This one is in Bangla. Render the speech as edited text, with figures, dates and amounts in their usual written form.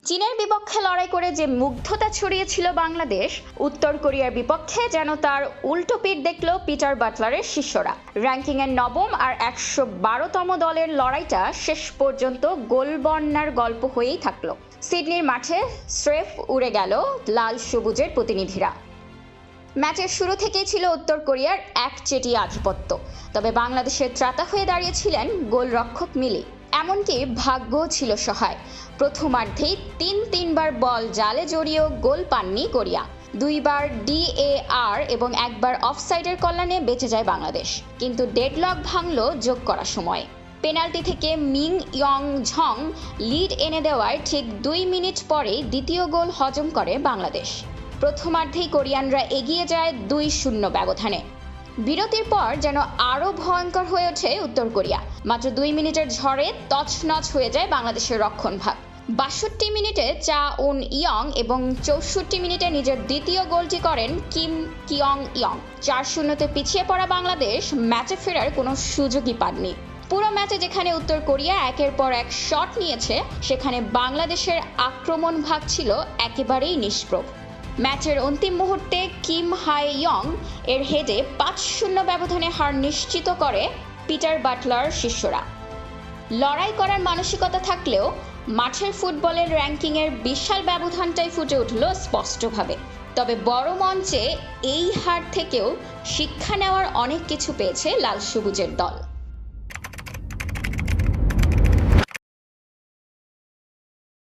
চীনের বিপক্ষে লড়াই করে যে মুগ্ধতা ছড়িয়েছিল বাংলাদেশ, উত্তর কোরিয়ার বিপক্ষে যেন তার উল্টো পিঠ দেখল পিটার বাটলারের শিষ্যরা। র্যাঙ্কিংয়ের নবম আর 112তম দলের লড়াইটা শেষ পর্যন্ত গোলবন্যার গল্প হয়েই থাকলো। সিডনির মাঠে স্রেফ উড়ে গেল লাল সবুজের প্রতিনিধিরা। ম্যাচের শুরু থেকেই ছিল উত্তর কোরিয়ার একচেটিয়া আধিপত্য, তবে বাংলাদেশের ত্রাতা হয়ে দাঁড়িয়েছিলেন গোলরক্ষক মিলি। এমনকি ভাগ্যও ছিল সহায়। প্রথমার্ধেই তিনবার বল জালে জড়িয়েও গোল পাননি কোরিয়া। দুইবার DAR এবং একবার অফসাইডের কল্যাণে বেঁচে যায় বাংলাদেশ, কিন্তু ডেডলক ভাঙল যোগ করার সময়। পেনাল্টি থেকে মিং ইয়ং ঝং লিড এনে দেওয়ায় ঠিক 2 মিনিট পরেই দ্বিতীয় গোল হজম করে বাংলাদেশ। প্রথমার্ধেই কোরিয়ানরা এগিয়ে যায় 2-0 ব্যবধানে। বিরতির পর যেন আরও ভয়ঙ্কর হয়ে ওঠে উত্তর কোরিয়া। মাত্র 2 মিনিটের ঝড়ে তছনছ হয়ে যায় বাংলাদেশের রক্ষণভাগ। 62 মিনিটে চা উন ইয়ং এবং 64 মিনিটে নিজের দ্বিতীয় গোলটি করেন কিম কিয়ং ইয়ং। 4-0-তে পিছিয়ে পড়া বাংলাদেশ ম্যাচে ফেরার কোনো সুযোগই পাননি। পুরো ম্যাচে যেখানে উত্তর কোরিয়া একের পর এক শট নিয়েছে, সেখানে বাংলাদেশের আক্রমণ ভাগ ছিল একেবারেই নিষ্প্রভ। ম্যাচের অন্তিম মুহূর্তে কিম হাই ইয়ং এর হেডে 5-0 ব্যবধানে হার নিশ্চিত করে পিটার বাটলার শিষ্যরা। লড়াই করার মানসিকতা থাকলেও মাঠের ফুটবলের র্যাঙ্কিংয়ের বিশাল ব্যবধানটাই ফুটে উঠল স্পষ্টভাবে। তবে বড় মঞ্চে এই হার থেকেও শিক্ষা নেওয়ার অনেক কিছু পেয়েছে লাল সবুজের দল।